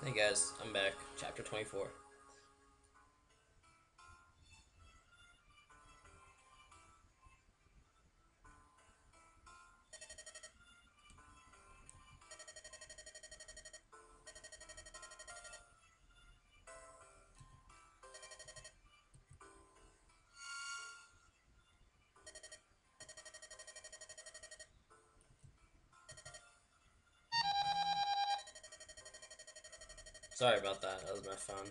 Hey guys, I'm back. Chapter 24. Sorry about that, that was my phone.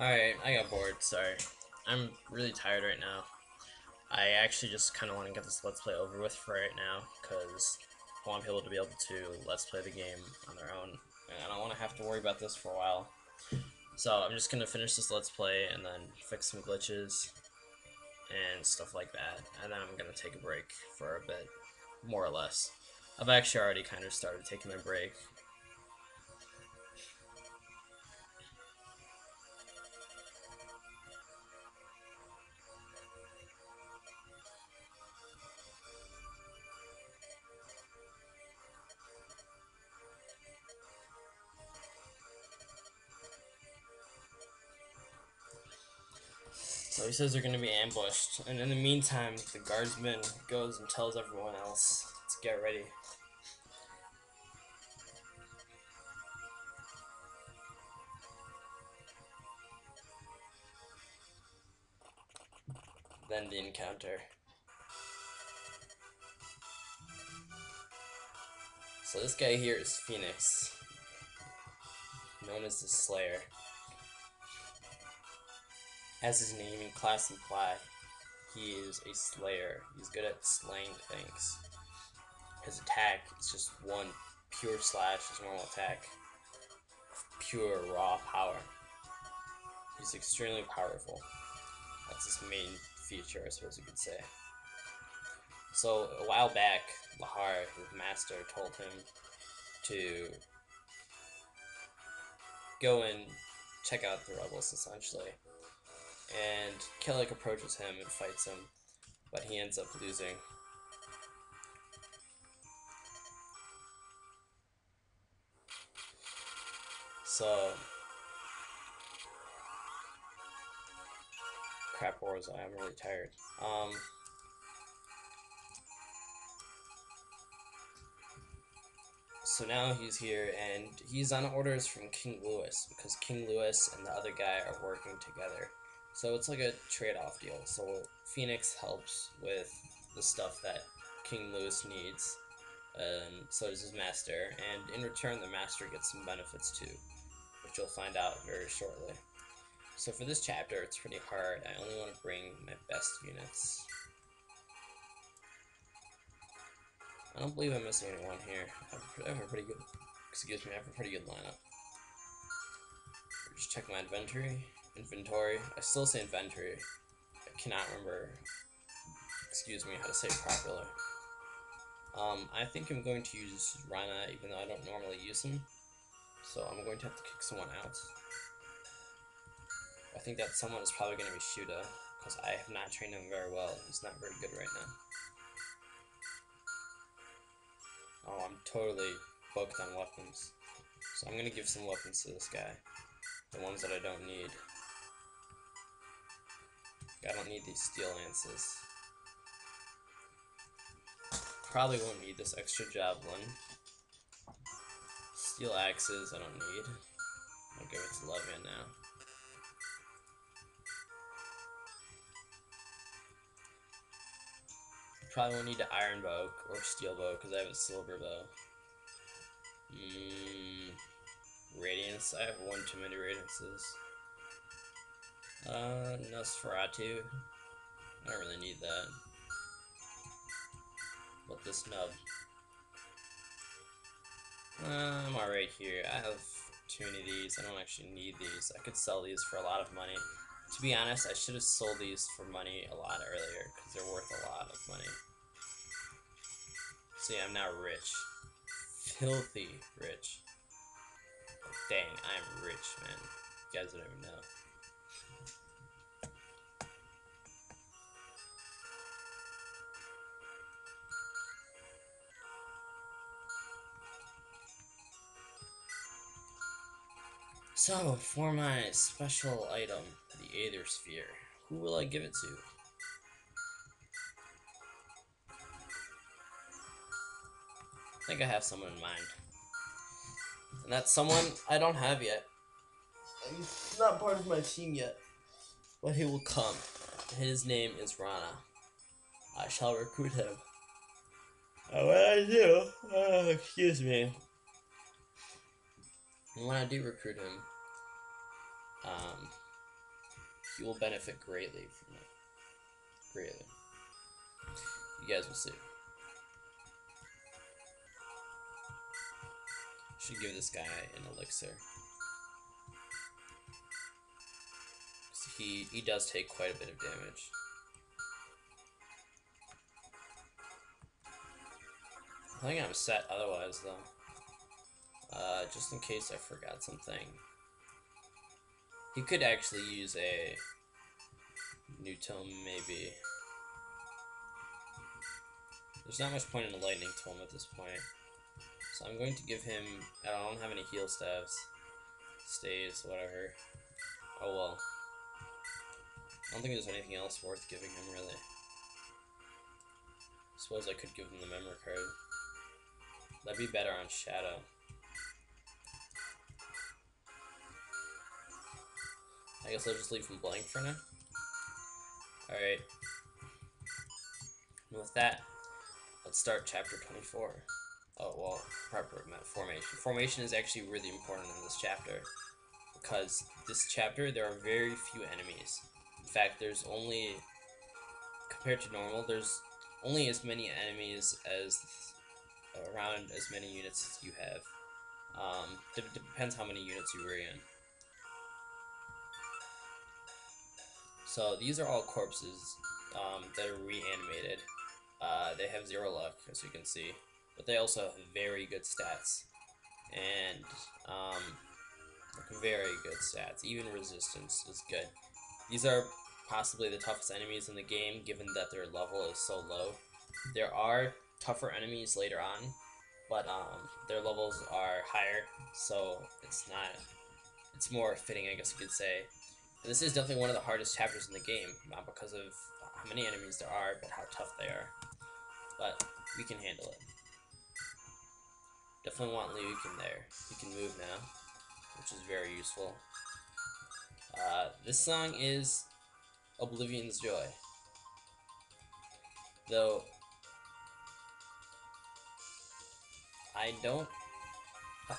Alright, I got bored, sorry. I'm really tired right now. I actually just kind of want to get this Let's Play over with for right now, because I want people to be able to Let's Play the game on their own, and I don't want to have to worry about this for a while. So I'm just going to finish this Let's Play and then fix some glitches and stuff like that, and then I'm going to take a break for a bit, more or less. I've actually already kind of started taking my break. So he says they're going to be ambushed, and in the meantime, the guardsman goes and tells everyone else to get ready. Then the encounter. So this guy here is Phoenix, known as the Slayer. As his name and class imply, he is a slayer. He's good at slaying things. His attack is just one pure slash, his normal attack. Pure raw power. He's extremely powerful. That's his main feature, I suppose you could say. So a while back, Lahar, his master, told him to go and check out the rebels, essentially. And Killick approaches him and fights him, but he ends up losing. So, crap, where was I? I'm really tired. So now he's here, and he's on orders from King Louis, because King Louis and the other guy are working together. So it's like a trade-off deal. So Phoenix helps with the stuff that King Louis needs, so does his master, and in return the master gets some benefits too, which you'll find out very shortly. So for this chapter, it's pretty hard. I only want to bring my best units. I don't believe I'm missing anyone here. I have a pretty good, excuse me, I have a pretty good lineup. Just check my inventory. I still say inventory. I cannot remember, excuse me, how to say it properly. I think I'm going to use Rana, even though I don't normally use him. So I'm going to have to kick someone out. I think that someone is probably going to be Shuda, because I have not trained him very well. He's not very good right now. Oh, I'm totally focused on weapons. So I'm gonna give some weapons to this guy. The ones that I don't need. I don't need these steel lances. Probably won't need this extra javelin. Steel axes I don't need. I'll give it to Levian now. Probably won't need the iron bow or steel bow because I have a silver bow. Radiance. I have one too many radiances. Nosferatu. I don't really need that. But this nub. I'm alright here. I have too many of these. I don't actually need these. I could sell these for a lot of money. To be honest, I should have sold these for money a lot earlier because they're worth a lot of money. See, I'm now rich. Filthy rich. Dang, I'm rich, man. You guys don't even know. So, for my special item, the Aether Sphere, who will I give it to? I think I have someone in mind. And that's someone I don't have yet. He's not part of my team yet. But he will come. His name is Rana. I shall recruit him. And when I do, excuse me. And when I do recruit him, he will benefit greatly from it. Greatly. You guys will see. Should give this guy an elixir. He does take quite a bit of damage. I think I'm set otherwise though. Just in case I forgot something. He could actually use a new tome maybe. There's not much point in a lightning tome at this point. So I'm going to give him, I don't have any heal staves. Stays, whatever. Oh well. I don't think there's anything else worth giving him really. Suppose I could give him the memory card. That'd be better on Shadow. I guess I'll just leave him blank for now. Alright. And with that, let's start chapter 24. Oh, well, proper formation. Formation is actually really important in this chapter. Because this chapter, there are very few enemies. In fact, there's only, compared to normal, there's only as many enemies as, around as many units as you have. Depends how many units you bring in. So these are all corpses that are reanimated. They have 0 luck, as you can see, but they also have very good stats, and very good stats. Even resistance is good. These are possibly the toughest enemies in the game, given that their level is so low. There are tougher enemies later on, but their levels are higher, so it's more fitting, I guess you could say. This is definitely one of the hardest chapters in the game, not because of how many enemies there are, but how tough they are. But we can handle it. Definitely want Liu in there. He can move now, which is very useful. This song is Oblivion's Joy. Though, I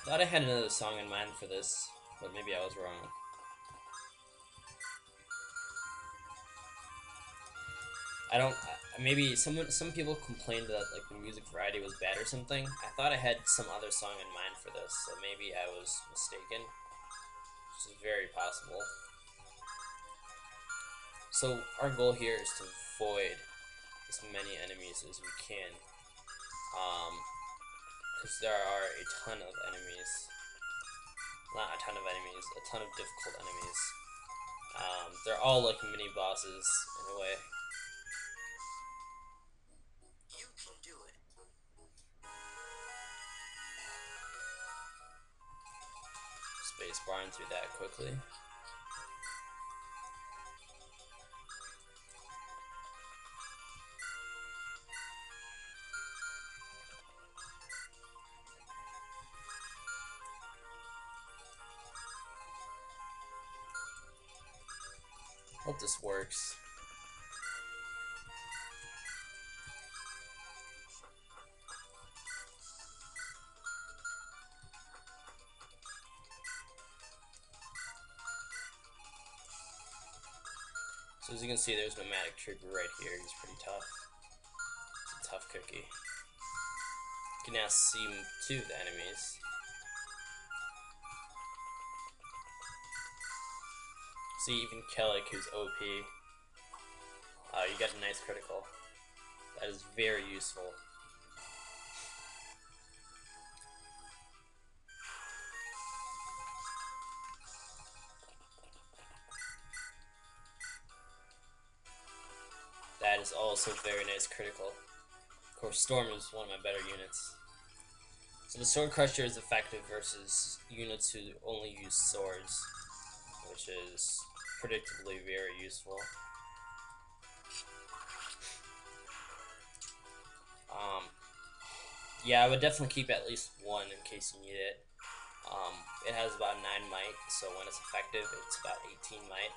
thought I had another song in mind for this, but maybe I was wrong. Maybe some people complained that like the music variety was bad or something. I thought I had some other song in mind for this, so maybe I was mistaken, which is very possible. So our goal here is to avoid as many enemies as we can, because there are a ton of enemies. Not a ton of enemies, a ton of difficult enemies. They're all like mini bosses in a way. spacebar and through that quickly. Hope this works. So as you can see, there's Nomadic Trooper right here. He's pretty tough. He's a tough cookie. You can now see two of the enemies. See, even Kellic, who's OP. You got a nice critical. That is very useful. That is also very nice critical. Of course, Storm is one of my better units. So the Sword Crusher is effective versus units who only use swords, which is predictably very useful. Yeah, I would definitely keep at least one in case you need it. It has about 9 might, so when it's effective, it's about 18 might.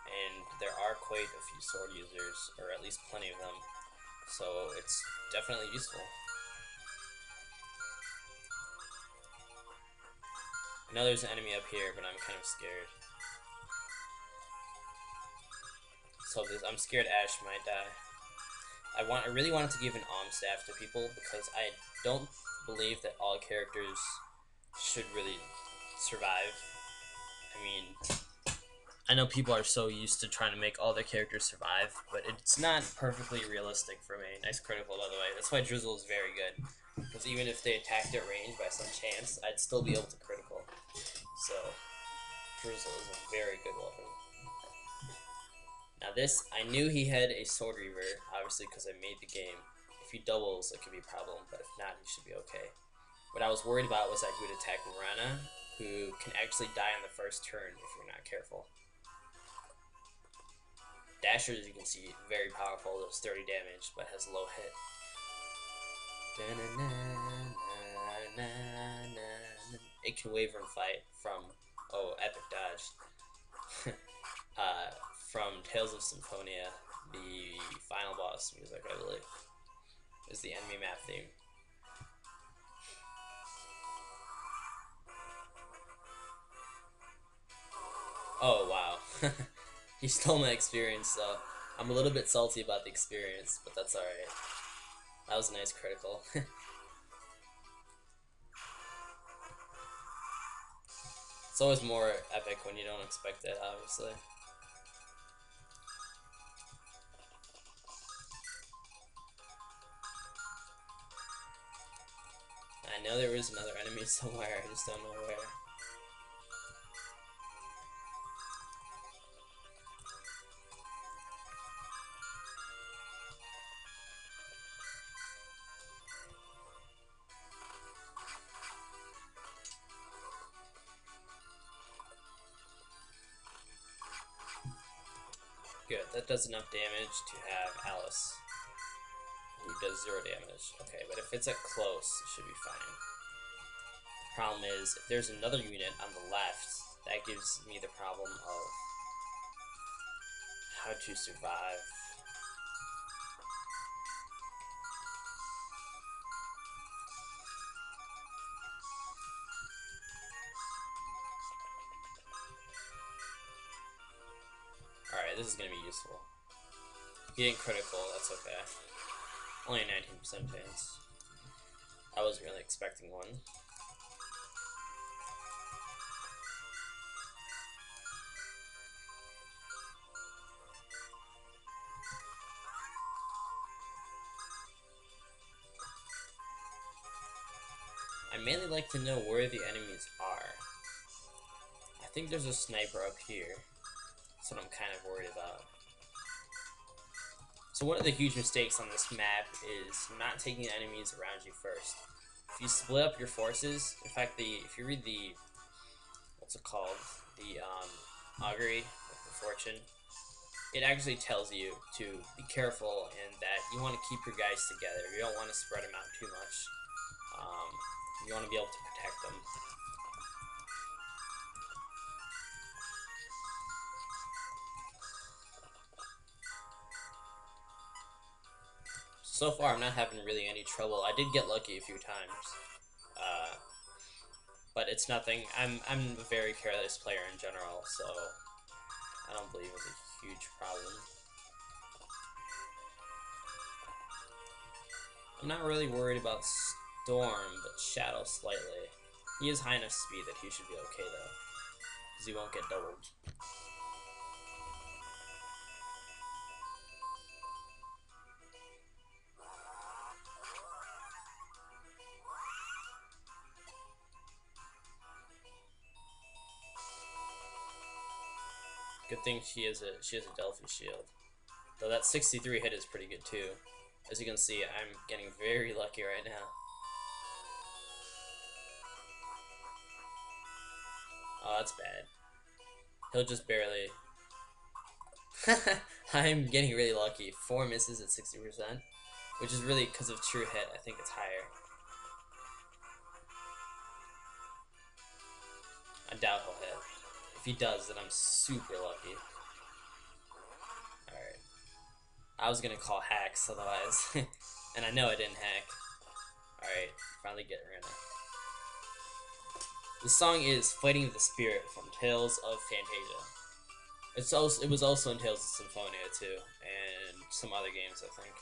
And there are quite a few sword users, or at least plenty of them, so it's definitely useful. I know there's an enemy up here, but I'm kind of scared. So I'm scared Ash might die. I really wanted to give an staff to people because I don't believe that all characters should really survive. I mean, I know people are so used to trying to make all their characters survive, but it's not perfectly realistic for me. Nice critical, by the way. That's why Drizzle is very good. Because even if they attacked at range by some chance, I'd still be able to critical. So, Drizzle is a very good weapon. Now this, I knew he had a Sword Reaver, obviously because I made the game. If he doubles, it could be a problem, but if not, he should be okay. What I was worried about was that he would attack Morana, who can actually die on the first turn if you're not careful. Dasher, as you can see, very powerful, does 30 damage, but has low hit. It can waver and fight from, epic dodge. From Tales of Symphonia, the final boss music, I believe, is the enemy map theme. Oh, wow. He stole my experience, so I'm a little bit salty about the experience, but that's alright. That was a nice critical. It's always more epic when you don't expect it, obviously. I know there is another enemy somewhere, I just don't know where. Good, that does enough damage to have Alice, who does 0 damage. Okay, but if it's at close, it should be fine. The problem is, if there's another unit on the left, that gives me the problem of how to survive. Alright, this is going to be useful. Getting critical, that's okay. Only a 19% chance. I wasn't really expecting one. I mainly like to know where the enemies are. I think there's a sniper up here. That's what I'm kind of worried about. So one of the huge mistakes on this map is not taking enemies around you first. If you split up your forces, in fact, if you read the what's it called? The augury with the fortune. It actually tells you to be careful and that you want to keep your guys together. You don't want to spread them out too much. You want to be able to protect them. So far, I'm not having really any trouble. I did get lucky a few times, but it's nothing. I'm a very careless player in general, so I don't believe it's a huge problem. I'm not really worried about Storm, but Shadow slightly. He has high enough speed that he should be okay though, because he won't get doubled. Good thing she has a Delphi shield. Though that 63 hit is pretty good too. As you can see, I'm getting very lucky right now. Oh, that's bad. He'll just barely... I'm getting really lucky. 4 misses at 60%, which is really because of true hit. I think it's higher. I doubt he'll hit. If he does, then I'm super lucky. Alright. I was gonna call hacks otherwise. And I know I didn't hack. Alright, finally getting rid of it. The song is Fighting the Spirit from Tales of Fantasia. It was also in Tales of Symphonia too, and some other games, I think.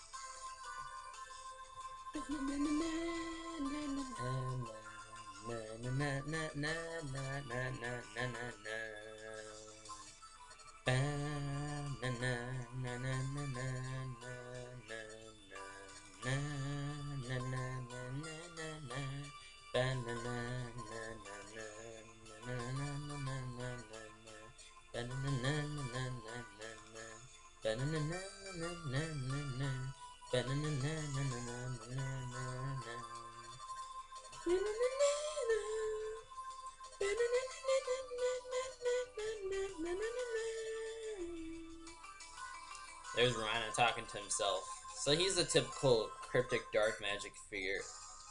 There's Rhino talking to himself. So he's a typical cryptic dark magic figure,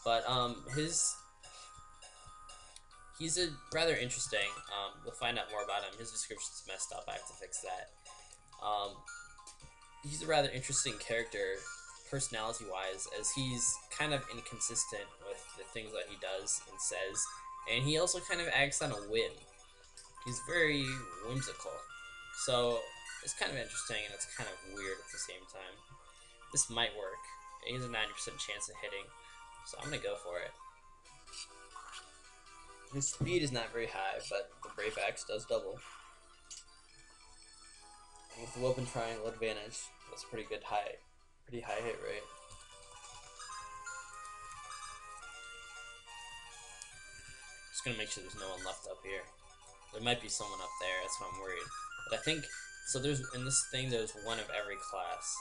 but he's a rather interesting. You'll find out more about him. His description's messed up. I have to fix that. He's a rather interesting character, personality-wise, as he's kind of inconsistent with the things that he does and says, and he also kind of acts on a whim. He's very whimsical, so it's kind of interesting and it's kind of weird at the same time. This might work. He has a 90% chance of hitting, so I'm gonna go for it. His speed is not very high, but the Brave Axe does double. With the open triangle advantage, that's pretty good pretty high hit rate. Just gonna make sure there's no one left up here. There might be someone up there, that's why I'm worried. But I think, so there's, in this thing, there's one of every class.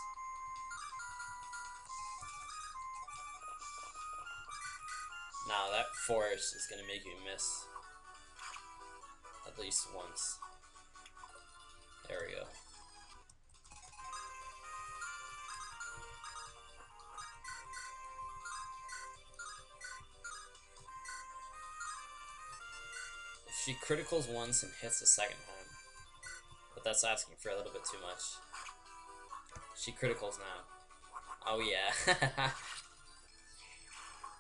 Now that force is gonna make you miss at least once. There we go. She criticals once and hits a second time, but that's asking for a little bit too much. She criticals now. Oh yeah.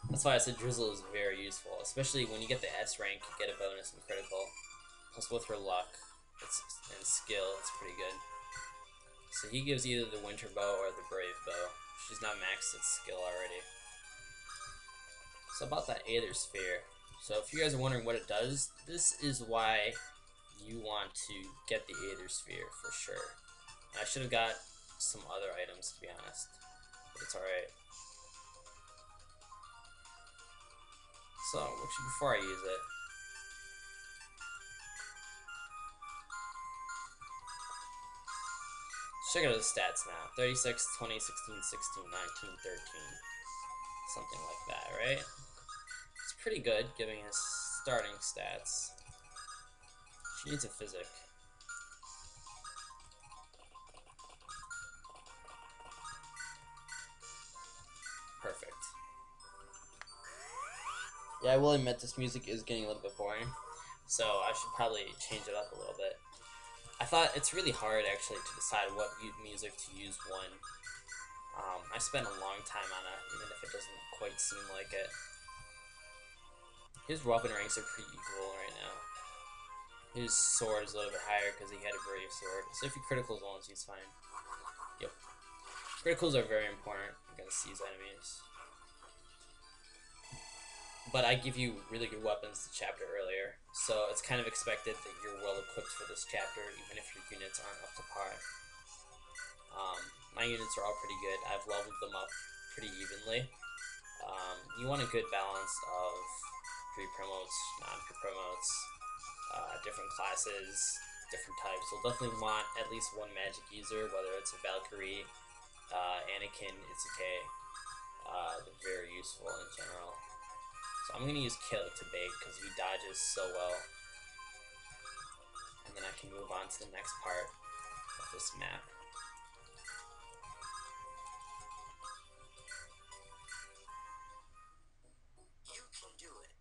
That's why I said Drizzle is very useful, especially when you get the S rank, you get a bonus in critical. Plus with her luck and skill, it's pretty good. So he gives either the Winter Bow or the Brave Bow. She's not maxed its skill already. So about that Aether Sphere. So if you guys are wondering what it does, this is why you want to get the Aether Sphere for sure. I should have got some other items, to be honest, but it's alright. So, actually, before I use it, check out the stats now. 36, 20, 16, 16, 19, 13. Something like that, right? It's pretty good, given his starting stats. She needs a physic. Perfect. Yeah, I will admit this music is getting a little bit boring, so I should probably change it up a little bit. I thought it's really hard actually to decide what music to use when. I spent a long time on it, even if it doesn't quite seem like it. His weapon ranks are pretty equal right now. His sword is a little bit higher because he had a brave sword. So if he criticals once, he's fine. Yep. Criticals are very important against these enemies. But I give you really good weapons the chapter earlier, so it's kind of expected that you're well equipped for this chapter, even if your units aren't up to par. My units are all pretty good. I've leveled them up pretty evenly. You want a good balance of pre-promotes, non-pre-promotes, different classes, different types. You'll definitely want at least one magic user, whether it's a Valkyrie, Anakin, Itsuke. They're very useful in general. So I'm going to use Kill to bait because he dodges so well. And then I can move on to the next part of this map. You can do it.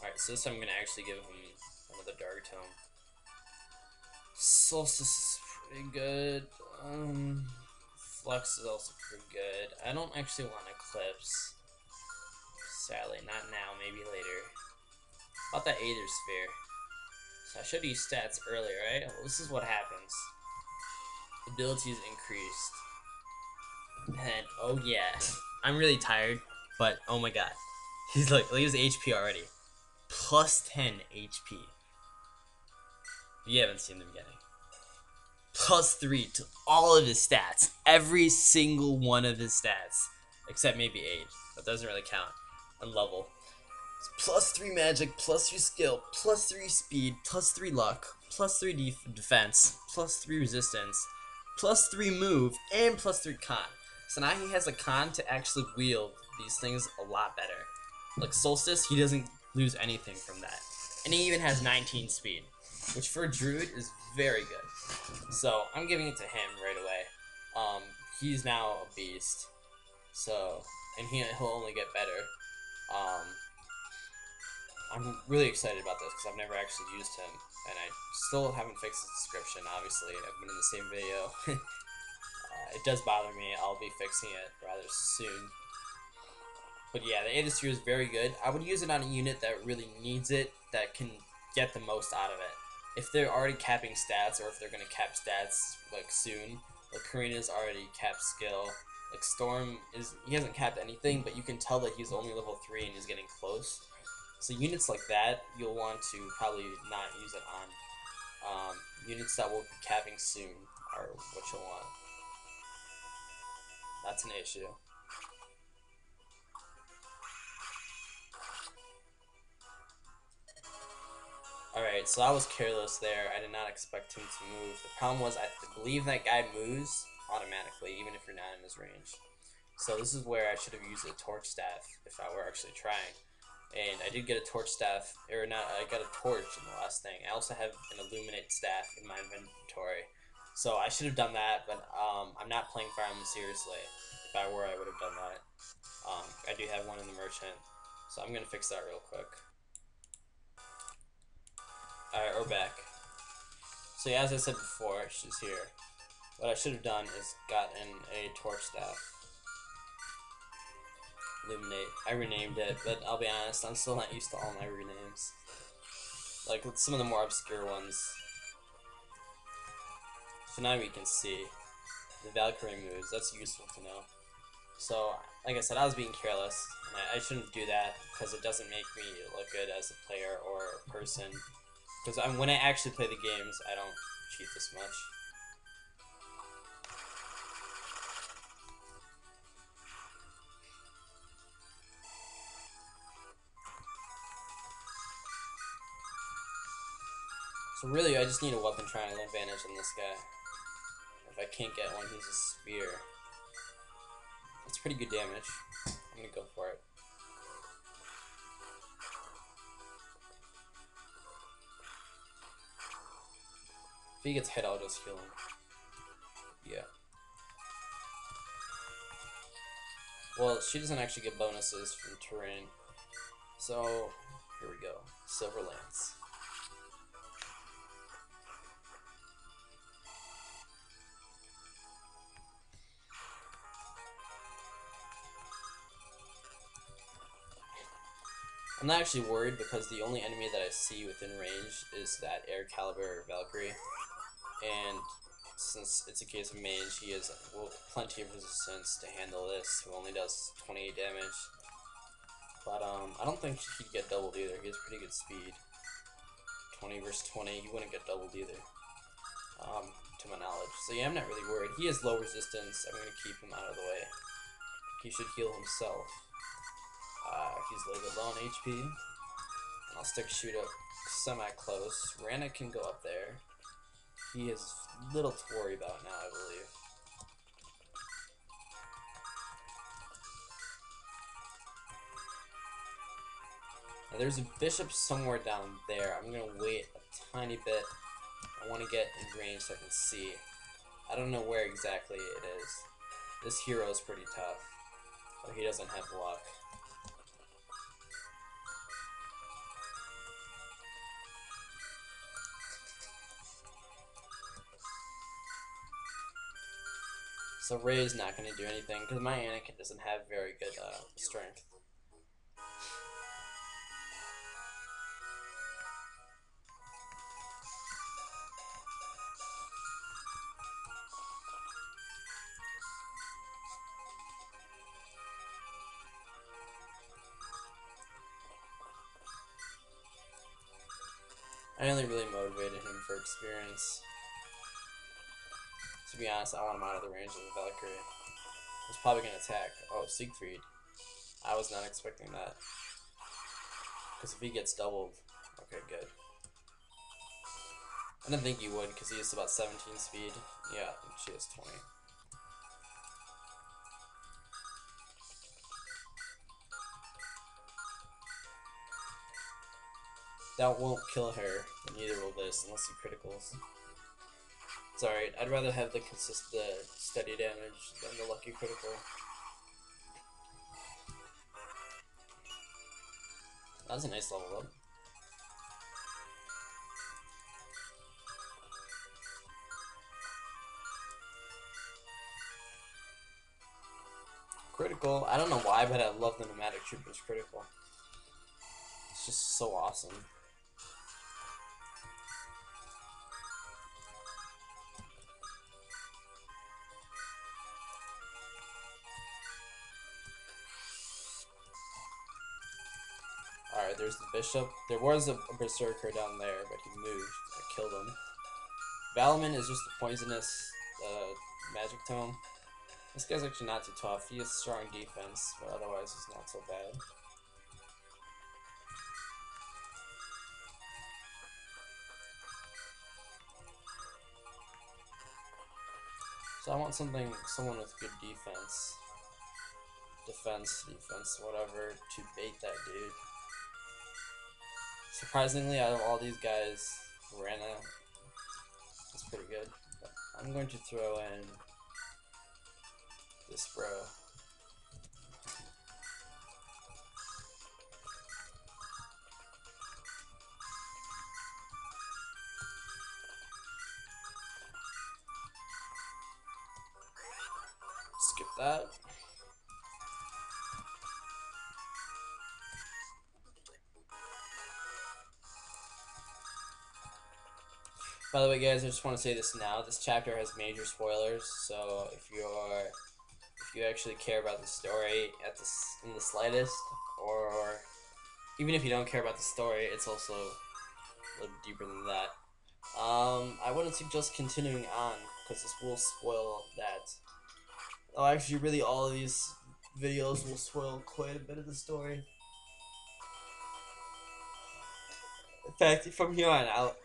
Alright, so this time I'm going to actually give him another Dark Tome. Solstice is pretty good. Flux is also pretty good. I don't actually want Eclipse. Sadly, not now, maybe later. How about that Aether Sphere? So I showed you stats earlier, right? Well, this is what happens. Abilities increased. And, oh yeah. I'm really tired, but oh my god. He's like, look at his HP already. Plus 10 HP. You haven't seen the beginning. Plus 3 to all of his stats. Every single one of his stats. Except maybe age. That doesn't really count. On level. It's plus 3 magic, plus 3 skill, plus 3 speed, plus 3 luck, plus 3 defense, plus 3 resistance, plus 3 move, and plus 3 con. So now he has a con to actually wield these things a lot better. Like Solstice, he doesn't lose anything from that. And he even has 19 speed, which for a druid is very good. So I'm giving it to him right away. He's now a beast. So, and he'll only get better. I'm really excited about this because I've never actually used him, and I still haven't fixed the description, obviously. I've been in the same video. It does bother me. I'll be fixing it rather soon. But yeah, the Aether Sphere is very good. I would use it on a unit that really needs it, that can get the most out of it. If they're already capping stats, or if they're going to cap stats like soon, like Karina's already capped skill. Like Storm, he hasn't capped anything, but you can tell that he's only level 3 and he's getting close. So units like that, you'll want to probably not use it on. Units that will be capping soon are what you'll want. That's an issue. Alright, so I was careless there. I did not expect him to move. The problem was I believe that guy moves automatically, even if you're not in his range. So this is where I should have used a torch staff if I were actually trying. And I did get a torch staff, or not, I got a torch in the last thing. I also have an illuminate staff in my inventory. So I should have done that, but I'm not playing Fire Emblem seriously. If I were, I would have done that. I do have one in the merchant, so I'm going to fix that real quick. Alright, we're back. So yeah, as I said before, she's here. What I should have done is gotten a torch staff. Illuminate. I renamed it, but I'll be honest, I'm still not used to all my renames. Like, some of the more obscure ones. So now we can see the Valkyrie moves. That's useful to know. So, like I said, I was being careless. And I shouldn't do that, because it doesn't make me look good as a player or a person. Because when I actually play the games, I don't cheat this much. So really, I just need a weapon triangle advantage on this guy. If I can't get one, he's a spear. It's pretty good damage. I'm gonna go for it. If he gets hit, I'll just heal him. Yeah. Well, she doesn't actually get bonuses from terrain. So, here we go. Silver Lance. I'm not actually worried because the only enemy that I see within range is that Air Caliber Valkyrie. And since it's a case of mage, he has plenty of resistance to handle this, who only does 28 damage. But I don't think he'd get doubled either. He has pretty good speed. 20 versus 20, he wouldn't get doubled either, to my knowledge. So yeah, I'm not really worried. He has low resistance. I'm going to keep him out of the way. He should heal himself. He's a little bit low on HP. And I'll stick shoot up semi-close. Rana can go up there. He has little to worry about now, I believe. Now there's a bishop somewhere down there. I'm gonna wait a tiny bit. I want to get in range so I can see. I don't know where exactly it is. This hero is pretty tough, but he doesn't have luck. So Ray's not going to do anything because my Anakin doesn't have very good strength. I only really motivated him for experience. To be honest, I want him out of the range of the Valkyrie. He's probably going to attack. Oh, Siegfried. I was not expecting that. Because if he gets doubled... Okay, good. I didn't think he would, because he has about 17 speed. Yeah, she has 20. That won't kill her, and neither will this, unless he criticals. It's alright, I'd rather have the steady damage than the lucky critical. That was a nice level up. Critical, I don't know why, but I love the Nomadic Trooper's critical. It's just so awesome. Alright, there's the bishop. There was a berserker down there, but he moved. I killed him. Valman is just a poisonous magic tome. This guy's actually not too tough. He has strong defense, but otherwise he's not so bad. So I want someone with good defense. Defense, whatever, to bait that dude. Surprisingly, out of all these guys, Rana is pretty good. But I'm going to throw in this bro. Skip that. By the way, guys, I just want to say this now. This chapter has major spoilers, so if you actually care about the story in the slightest, or even if you don't care about the story, it's also a little deeper than that. I wouldn't suggest continuing on because this will spoil that. Oh, actually, really, all of these videos will spoil quite a bit of the story. In fact, from here on out,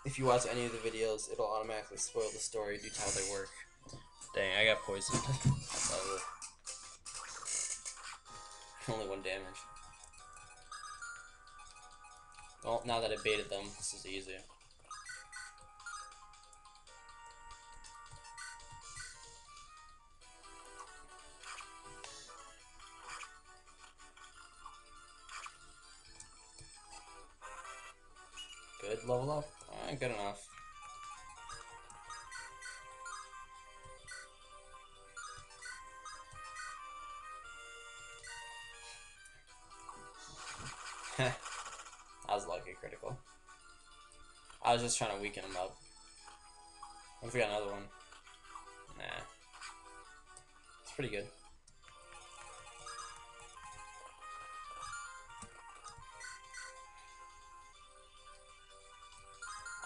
if you watch any of the videos, it'll automatically spoil the story due to how they work. Dang, I got poisoned. That's ugly. Only 1 damage. Well, now that I baited them, this is easy. Good, level up. Alright, good enough. That was lucky critical. I was just trying to weaken him up. What if we got another one? Nah. It's pretty good.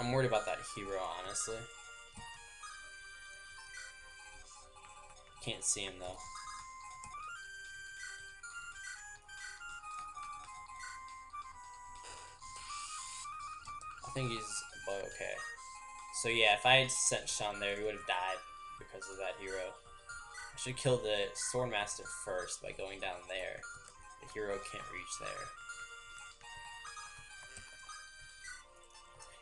I'm worried about that hero, honestly. Can't see him though. I think he's okay. So yeah, if I had sent Sean there, he would have died because of that hero. I should kill the Swordmaster first by going down there. The hero can't reach there.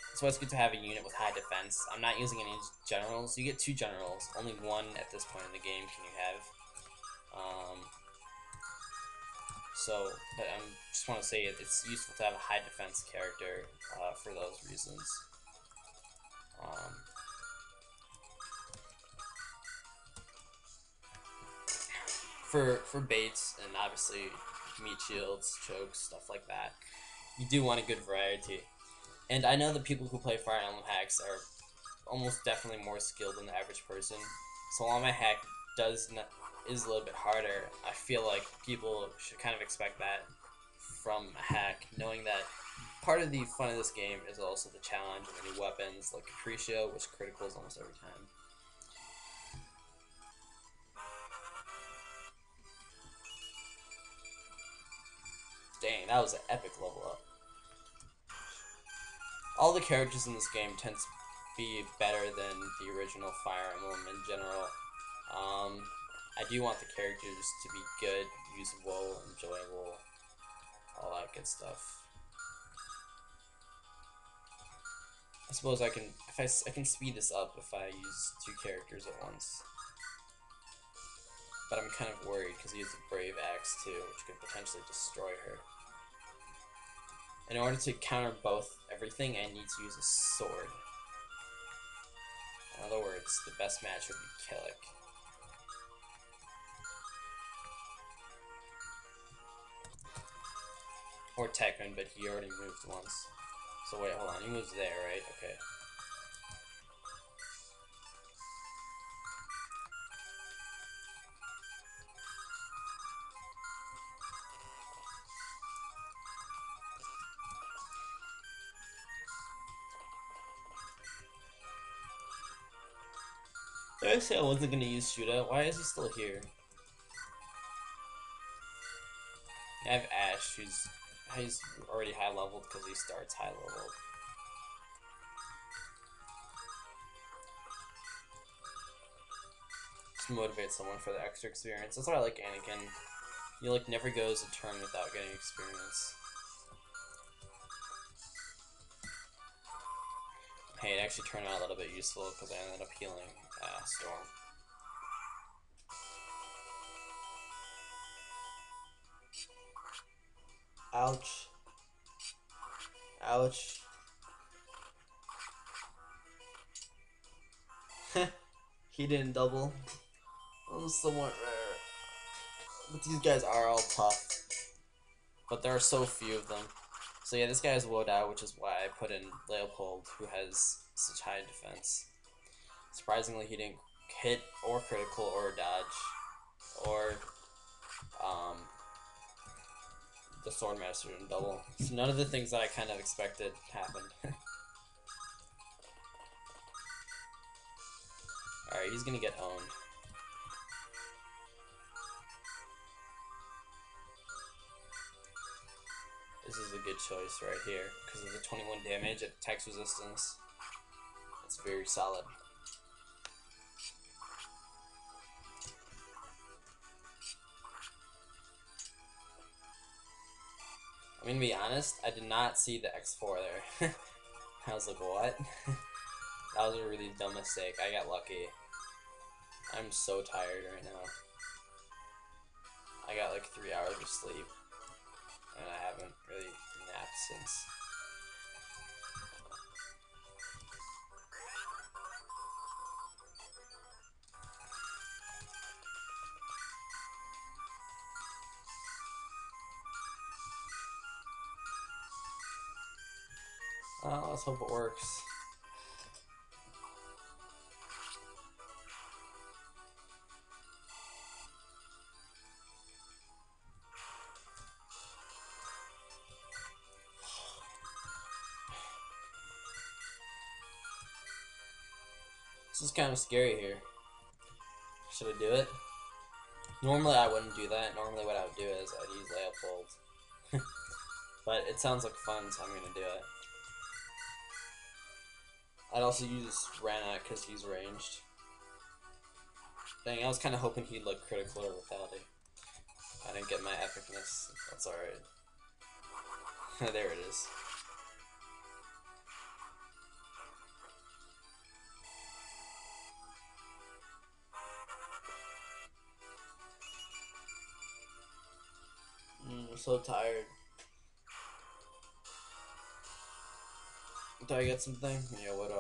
That's why it's good to have a unit with high defense. I'm not using any generals. You get 2 generals. Only 1 at this point in the game can you have. But I just want to say it's useful to have a high defense character for those reasons. For baits and obviously meat shields, chokes, stuff like that, you do want a good variety. And I know that people who play Fire Emblem hacks are almost definitely more skilled than the average person. So while my hack is a little bit harder, I feel like people should kind of expect that from a hack, knowing that part of the fun of this game is also the challenge and the new weapons like Capriccio, which criticals almost every time. Dang, that was an epic level up. All the characters in this game tend to be better than the original Fire Emblem in general. I do want the characters to be good, usable, enjoyable, all that good stuff. I suppose I can speed this up if I use 2 characters at once. But I'm kind of worried because he has a Brave Axe too, which could potentially destroy her. In order to counter both everything, I need to use a sword. In other words, the best match would be Killick. Or Tekman, but he already moved once. So wait, hold on, he moves there, right? Okay. Did I say I wasn't gonna use Shootout? Why is he still here? I have Ash, he's already high leveled because he starts high leveled. Just motivate someone for the extra experience. That's why I like Anakin. He like never goes a turn without getting experience. Hey, it actually turned out a little bit useful because I ended up healing Storm. Ouch. Ouch. He didn't double. That was somewhat rare. But these guys are all tough. But there are so few of them. So yeah, this guy is woed out, which is why I put in Leopold, who has such high defense. Surprisingly, he didn't hit or critical or dodge or the Swordmaster didn't double. So none of the things that I kind of expected happened. Alright, he's gonna get owned. This is a good choice right here because of the 21 damage at text resistance. It's very solid. mean, to be honest, I did not see the X4 there. I was like, what? That was a really dumb mistake. I got lucky. I'm so tired right now. I got like 3 hours of sleep, and I haven't really napped since. Let's hope it works. This is kind of scary here. Should I do it? Normally I wouldn't do that. Normally what I would do is I'd use Leopold. But it sounds like fun, so I'm gonna do it. I'd also use Ranat because he's ranged. Dang, I was kind of hoping he'd look critical or lethality. I didn't get my epicness. That's alright. There it is. I'm so tired. Did I get something? Yeah, what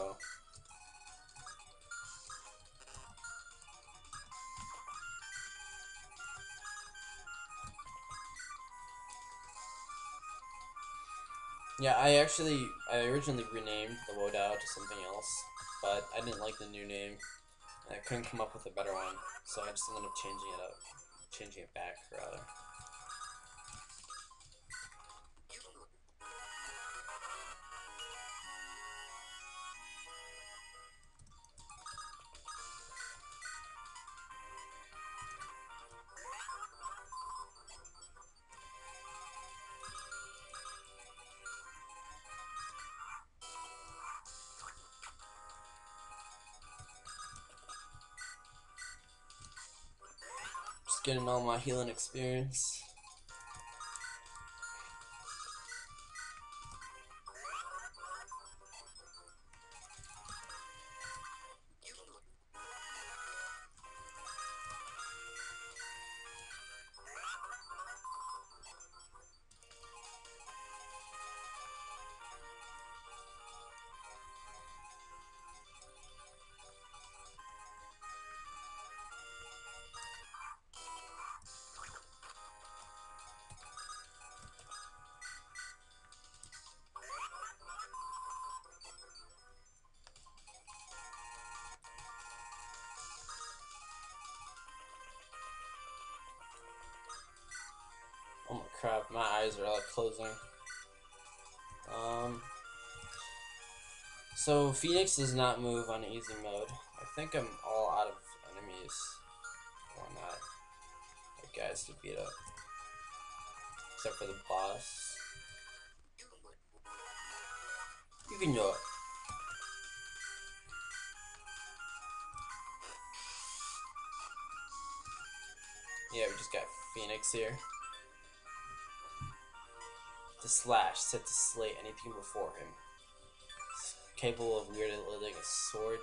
Yeah, I originally renamed the Wodao to something else, but I didn't like the new name, and I couldn't come up with a better one, so I just ended up changing it back, rather. Just getting all my healing experience. Oh my crap, my eyes are like closing. So Phoenix does not move on easy mode. I think I'm all out of enemies. Or not. Like guys to beat up. Except for the boss. You can do it. Yeah, we just got Phoenix here. The slash, set to slay anything before him. It's capable of wielding a sword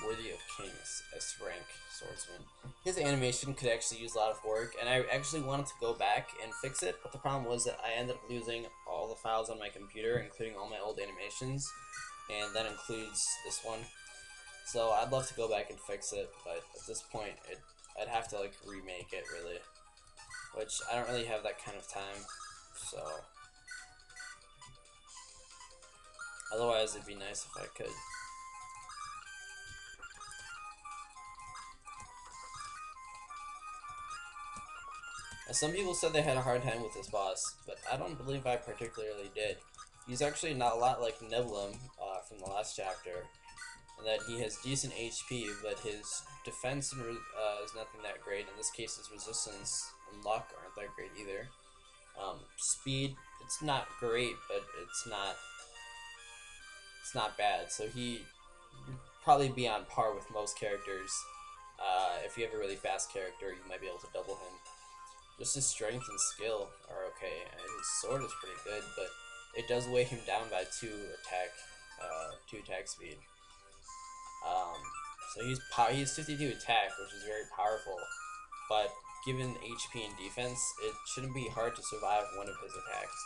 worthy of kings, S rank swordsman. His animation could actually use a lot of work, and I actually wanted to go back and fix it, but the problem was that I ended up losing all the files on my computer, including all my old animations, and that includes this one. So I'd love to go back and fix it, but at this point, I'd have to like remake it really, which I don't really have that kind of time. So otherwise, it'd be nice if I could. Some people said they had a hard time with this boss, but I don't believe I particularly did. He's actually not a lot like Nebulum from the last chapter, in that he has decent HP, but his defense is nothing that great. In this case, his resistance and luck aren't that great either. Speed, it's not great, but it's not bad. So he would probably be on par with most characters. If you have a really fast character, you might be able to double him. Just his strength and skill are okay, and his sword is pretty good, but it does weigh him down by two attack speed. Um, so he's 52 attack, which is very powerful, but given HP and defense, it shouldn't be hard to survive one of his attacks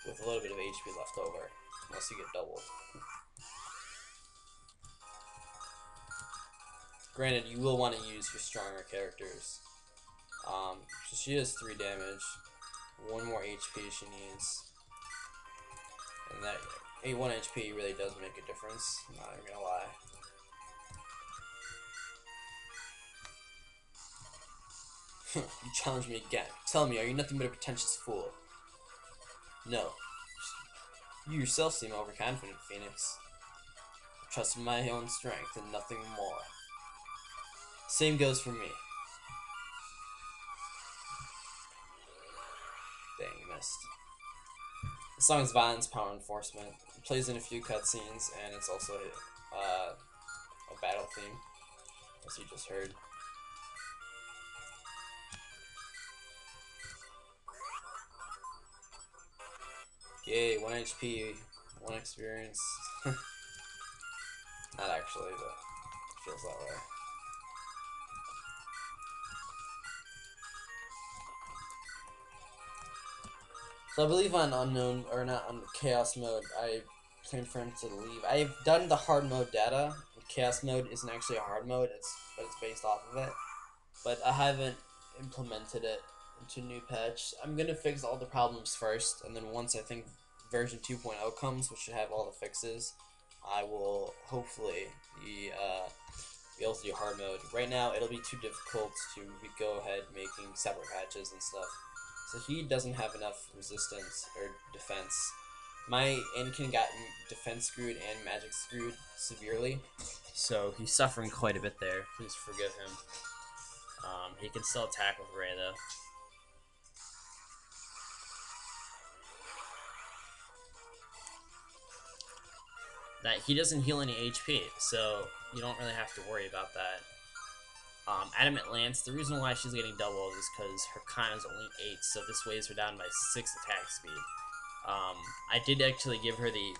with a little bit of HP left over, unless you get doubled. Granted, you will want to use your stronger characters. So she has 3 damage, 1 more HP she needs, and that 1 HP really does make a difference, I'm not even gonna lie. You challenge me again. Tell me, are you nothing but a pretentious fool? No. You yourself seem overconfident, Phoenix. I trust in my own strength and nothing more. Same goes for me. Dang, you missed. The song is Violence, Power, Enforcement. It plays in a few cutscenes, and it's also a battle theme, as you just heard. Yay, 1 HP, 1 experience. Not actually, but it feels that way. So I believe on unknown, or not on chaos mode, I plan for him to leave. I've done the hard mode data. Chaos mode isn't actually a hard mode, but it's based off of it. But I haven't implemented it into new patch. I'm gonna fix all the problems first, and then once I think version 2.0 comes, which should have all the fixes, I will hopefully be able to do hard mode. Right now, it'll be too difficult to go ahead making separate patches and stuff. So he doesn't have enough resistance or defense. My Anakin got defense screwed and magic screwed severely, so he's suffering quite a bit there. Please forgive him. He can still attack with Rey though. That he doesn't heal any HP, so you don't really have to worry about that. Adamant Lance, the reason why she's getting doubled is because her con is only 8, so this weighs her down by 6 attack speed. I did actually give her the,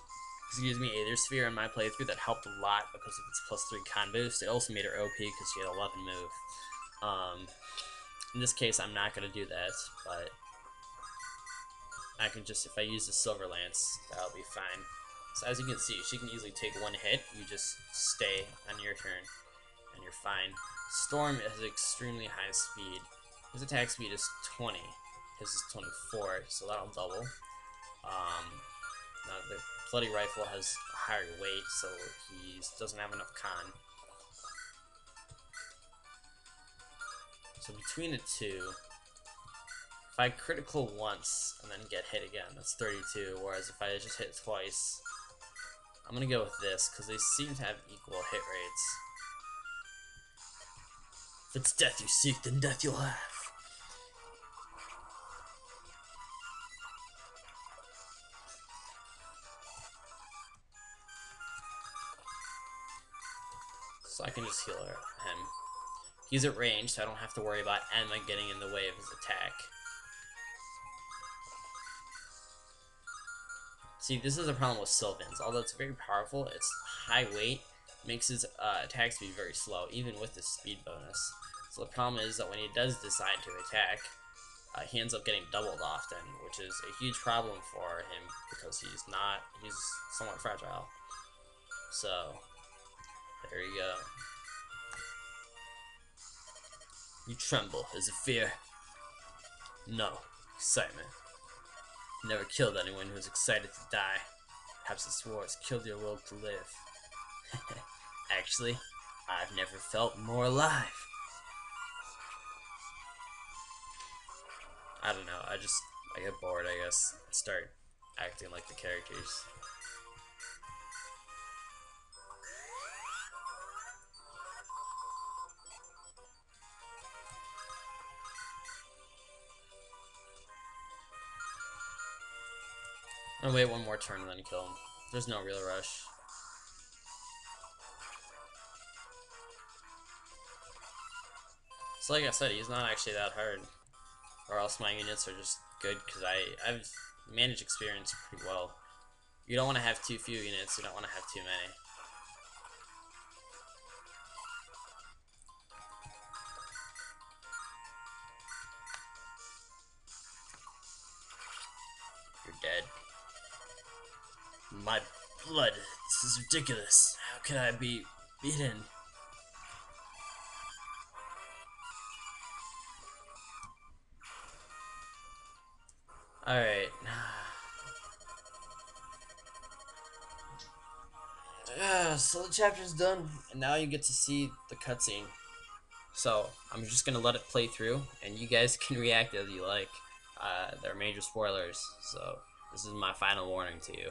Aether Sphere in my playthrough that helped a lot because of its +3 con boost. It also made her OP because she had 11 move. In this case, I'm not going to do that, but I can just, if I use the Silver Lance, that'll be fine. So as you can see, she can easily take 1 hit, you just stay on your turn, and you're fine. Storm has extremely high speed. His attack speed is 20. His is 24, so that'll double. Now the Bloody Rifle has a higher weight, so he doesn't have enough con. So between the two, if I critical once and then get hit again, that's 32, whereas if I just hit twice, I'm gonna go with this, because they seem to have equal hit rates. If it's death you seek, then death you'll have. So I can just heal him. He's at range, so I don't have to worry about Emma getting in the way of his attack. See, this is a problem with Sylvans. Although it's very powerful, its high weight makes his attack speed very slow, even with his speed bonus. So the problem is that when he does decide to attack, he ends up getting doubled often, which is a huge problem for him because he's somewhat fragile. So, there you go. You tremble. Is it fear? No. Excitement. Never killed anyone who was excited to die. Perhaps this war has killed your will to live. Actually, I've never felt more alive. I don't know, I get bored, I guess. I start acting like the characters. I'll wait one more turn and then kill him. There's no real rush. So like I said, he's not actually that hard. or else my units are just good because I've managed experience pretty well. You don't want to have too few units. You don't want to have too many. You're dead. My blood. This is ridiculous. How can I be beaten? Alright. So the chapter's done, and now you get to see the cutscene. So I'm just gonna let it play through, and you guys can react as you like. There are major spoilers, so this is my final warning to you.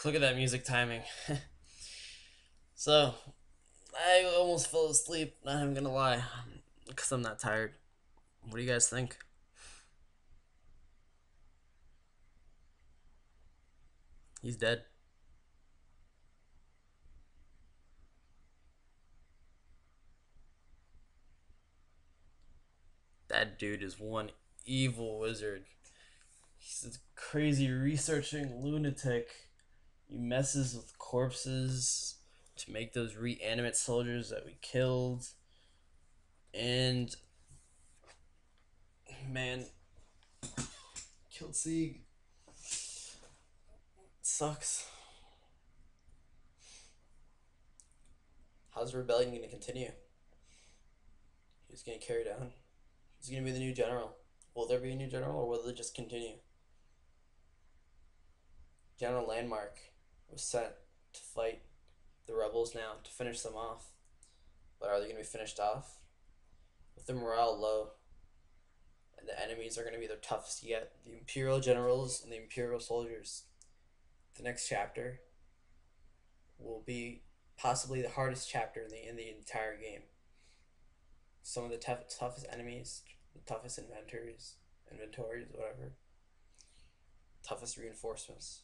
Look at that music timing. So, I almost fell asleep, not even gonna lie, because I'm not tired. What do you guys think? He's dead. That dude is one evil wizard. He's a crazy researching lunatic. He messes with corpses to make those reanimate soldiers that we killed. And man, killed Sieg. Sucks. How's the rebellion going to continue? Who's going to carry down? Who's going to be the new general? Will there be a new general, or will it just continue? General Landmark was sent to fight the rebels now, to finish them off. But are they going to be finished off? With their morale low, and the enemies are going to be their toughest yet, the Imperial generals and the Imperial soldiers. The next chapter will be possibly the hardest chapter in the entire game. Some of the toughest enemies, the toughest inventories, whatever. Toughest reinforcements.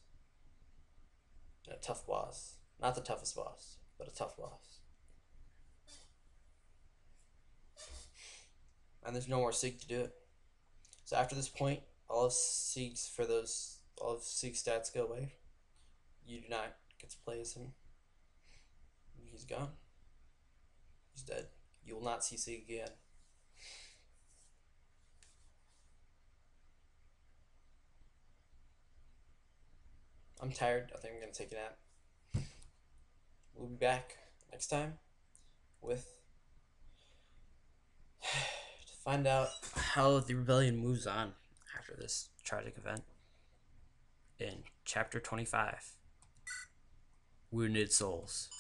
And a tough boss. Not the toughest boss, but a tough boss. And there's no more Sieg to do it. So after this point, all of Sieg's stats go away. You do not get to play as him. He's gone. He's dead. You will not see Sieg again. I'm tired. I think I'm going to take a nap. We'll be back next time with to find out how the rebellion moves on after this tragic event in chapter 25, Wounded Souls.